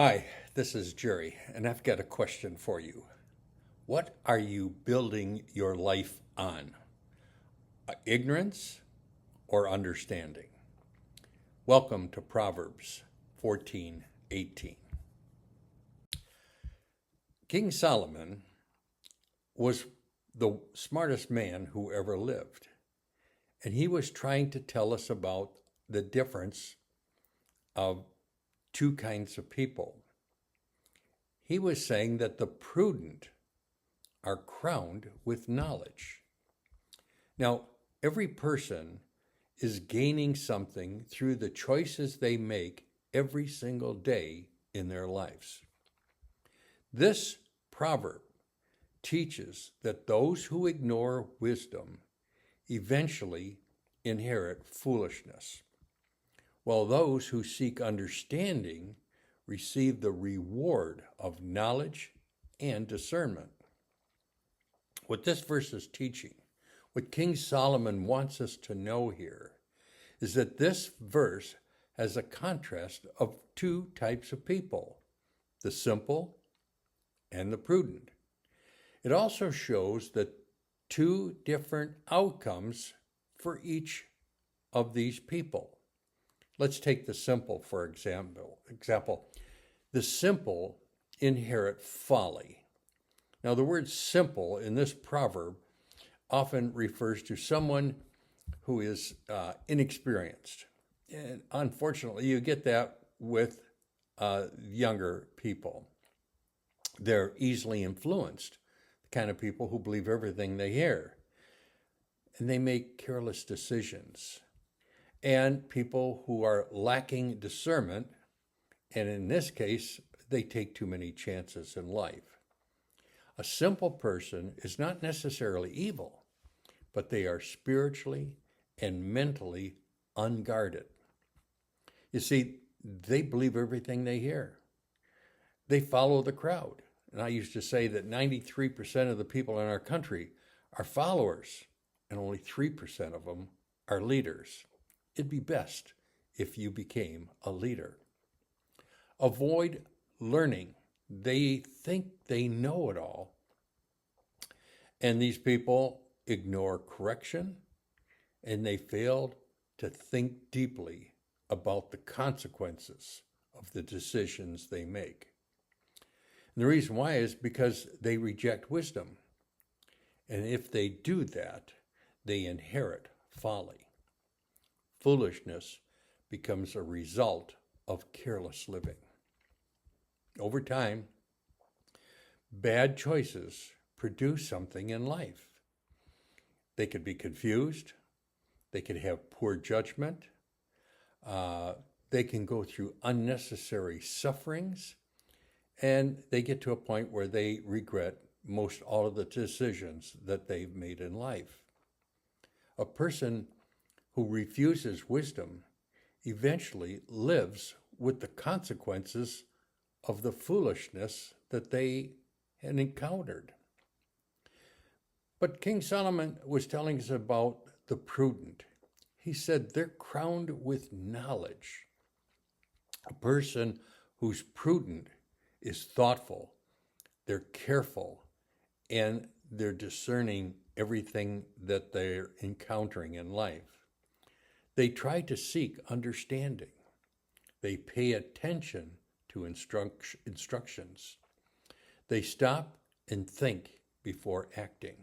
Hi, this is Jerry, and I've got a question for you. What are you building your life on? Ignorance or understanding? Welcome to Proverbs 14:18. King Solomon was the smartest man who ever lived, and he was trying to tell us about the difference of two kinds of people. He was saying that the prudent are crowned with knowledge. Now, every person is gaining something through the choices they make every single day in their lives. This proverb teaches that those who ignore wisdom eventually inherit foolishness, while those who seek understanding receive the reward of knowledge and discernment. What this verse is teaching, what King Solomon wants us to know here, is that this verse has a contrast of two types of people, the simple and the prudent. It also shows that two different outcomes for each of these people. Let's take the simple, for example. The simple inherit folly. Now, the word simple in this proverb often refers to someone who is inexperienced. And unfortunately, you get that with younger people. They're easily influenced, the kind of people who believe everything they hear. And they make careless decisions. And people who are lacking discernment, and in this case, they take too many chances in life. A simple person is not necessarily evil, but they are spiritually and mentally unguarded. You see, they believe everything they hear. They follow the crowd. And I used to say that 93% of the people in our country are followers, and only 3% of them are leaders. It'd be best if you became a leader. Avoid learning. They think they know it all. And these people ignore correction, and they fail to think deeply about the consequences of the decisions they make. And the reason why is because they reject wisdom. And if they do that, they inherit folly. Foolishness becomes a result of careless living. Over time, bad choices produce something in life. They could be confused. They could have poor judgment. They can go through unnecessary sufferings. And they get to a point where they regret most all of the decisions that they've made in life. A person who refuses wisdom eventually lives with the consequences of the foolishness that they had encountered. But King Solomon was telling us about the prudent. He said they're crowned with knowledge. A person who's prudent is thoughtful, they're careful, and they're discerning everything that they're encountering in life. They try to seek understanding. They pay attention to instructions. They stop and think before acting.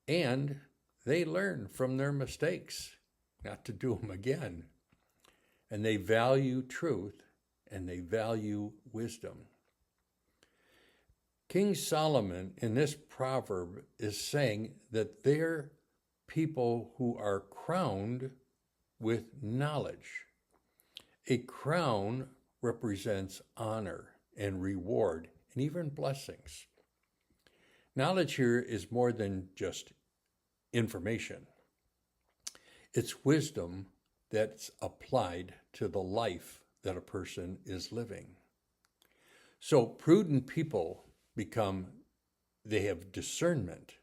And they learn from their mistakes, not to do them again. And they value truth and they value wisdom. King Solomon in this proverb is saying that they're people who are crowned with knowledge. A crown represents honor and reward and even blessings. Knowledge here is more than just information. It's wisdom that's applied to the life that a person is living. So prudent people they have discernment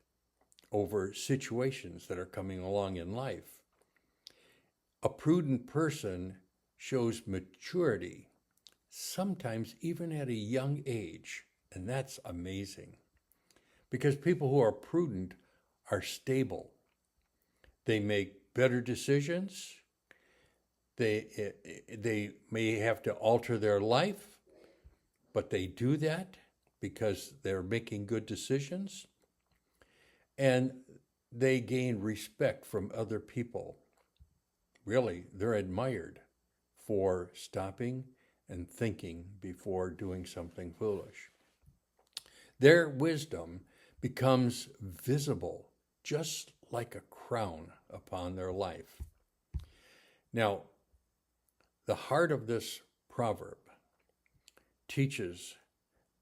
over situations that are coming along in life. A prudent person shows maturity sometimes even at a young age. And that's amazing because people who are prudent are stable. They make better decisions. They may have to alter their life, but they do that because they're making good decisions. And they gain respect from other people. Really, they're admired for stopping and thinking before doing something foolish. Their wisdom becomes visible, just like a crown upon their life. Now, the heart of this proverb teaches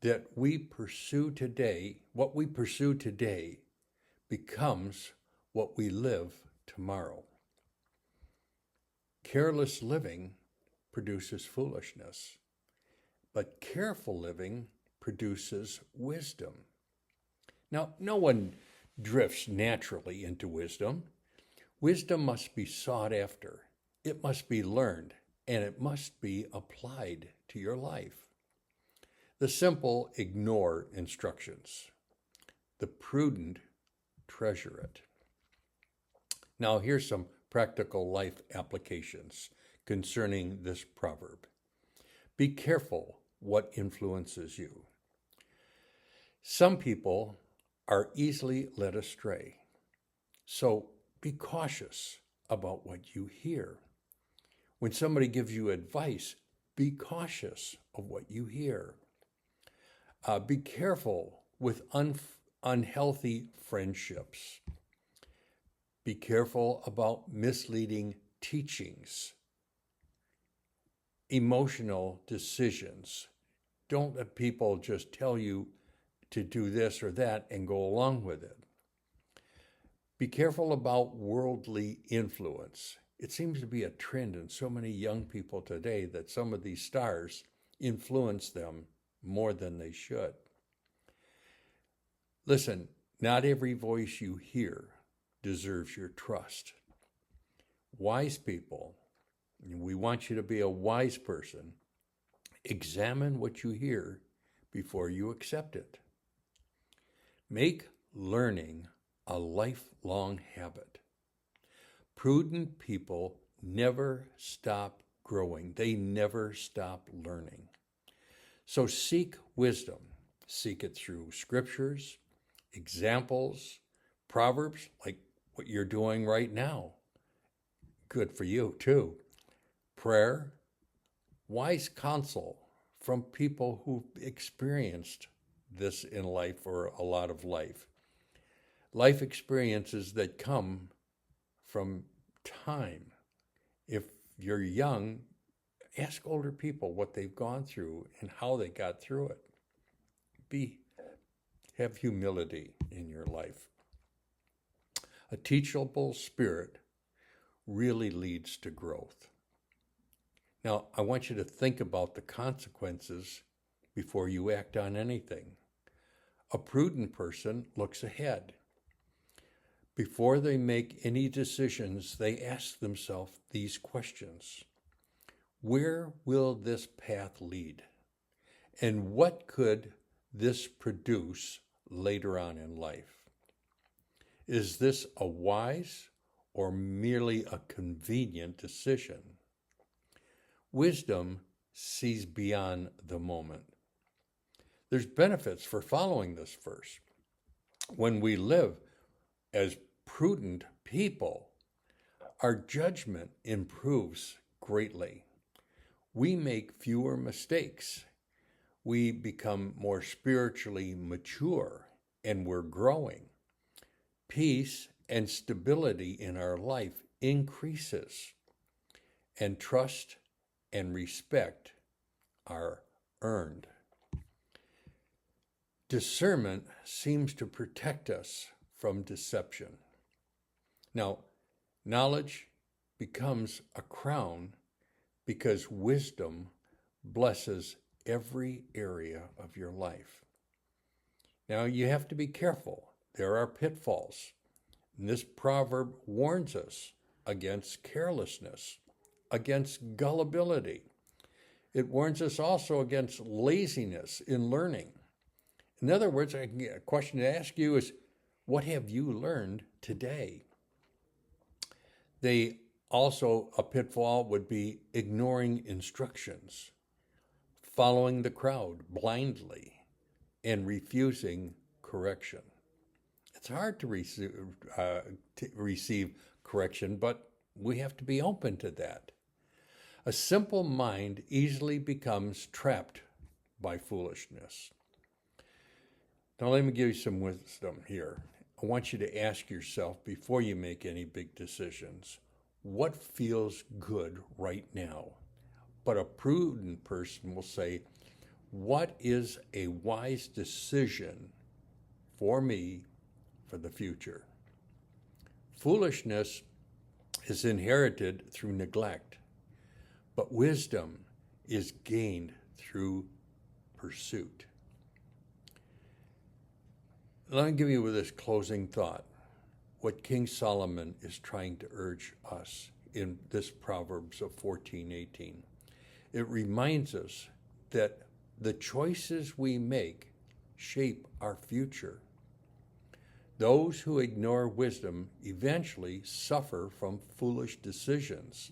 that what we pursue today becomes what we live tomorrow. Careless living produces foolishness, but careful living produces wisdom. Now, no one drifts naturally into wisdom. Wisdom must be sought after, it must be learned, and it must be applied to your life. The simple ignore instructions. The prudent treasure it. Now, here's some practical life applications concerning this proverb. Be careful what influences you. Some people are easily led astray, so be cautious about what you hear. When somebody gives you advice, be cautious of what you hear. Be careful with unhealthy friendships. Be careful about misleading teachings. Emotional decisions. Don't let people just tell you to do this or that and go along with it. Be careful about worldly influence. It seems to be a trend in so many young people today that some of these stars influence them more than they should. Listen, not every voice you hear deserves your trust. Wise people, we want you to be a wise person. Examine what you hear before you accept it. Make learning a lifelong habit. Prudent people never stop growing. They never stop learning. So seek wisdom. Seek it through scriptures, examples, proverbs, like what you're doing right now. Good for you, too. Prayer, wise counsel from people who've experienced this in life or a lot of life. Life experiences that come from time. If you're young, ask older people what they've gone through and how they got through it. Have humility in your life. A teachable spirit really leads to growth. Now, I want you to think about the consequences before you act on anything. A prudent person looks ahead. Before they make any decisions, they ask themselves these questions. Where will this path lead? And what could this produce later on in life? Is this a wise or merely a convenient decision? Wisdom sees beyond the moment. There's benefits for following this verse. When we live as prudent people, our judgment improves greatly. We make fewer mistakes. We become more spiritually mature, and we're growing. Peace and stability in our life increases, and trust and respect are earned. Discernment seems to protect us from deception. Now, knowledge becomes a crown because wisdom blesses every area of your life. Now, you have to be careful. There are pitfalls. And this proverb warns us against carelessness, against gullibility. It warns us also against laziness in learning. In other words, a question to ask you is, what have you learned today? A pitfall would be ignoring instructions, following the crowd blindly, and refusing correction. It's hard to receive correction, but we have to be open to that. A simple mind easily becomes trapped by foolishness. Now, let me give you some wisdom here. I want you to ask yourself before you make any big decisions, what feels good right now? But a prudent person will say, what is a wise decision for me for the future? Foolishness is inherited through neglect, but wisdom is gained through pursuit. Let me give you this closing thought, what King Solomon is trying to urge us in this Proverbs of 14:18. It reminds us that the choices we make shape our future. Those who ignore wisdom eventually suffer from foolish decisions,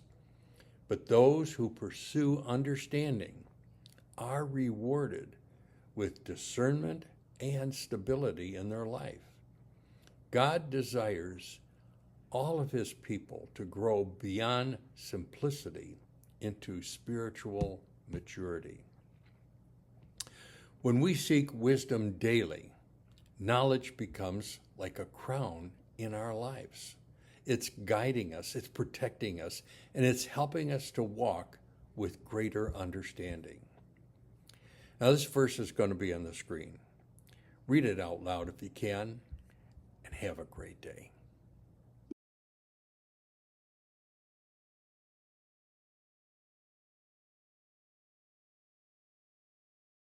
but those who pursue understanding are rewarded with discernment and stability in their life. God desires all of his people to grow beyond simplicity into spiritual maturity. When we seek wisdom daily, knowledge becomes like a crown in our lives. It's guiding us, it's protecting us, and it's helping us to walk with greater understanding. Now, this verse is going to be on the screen. Read it out loud if you can, and have a great day.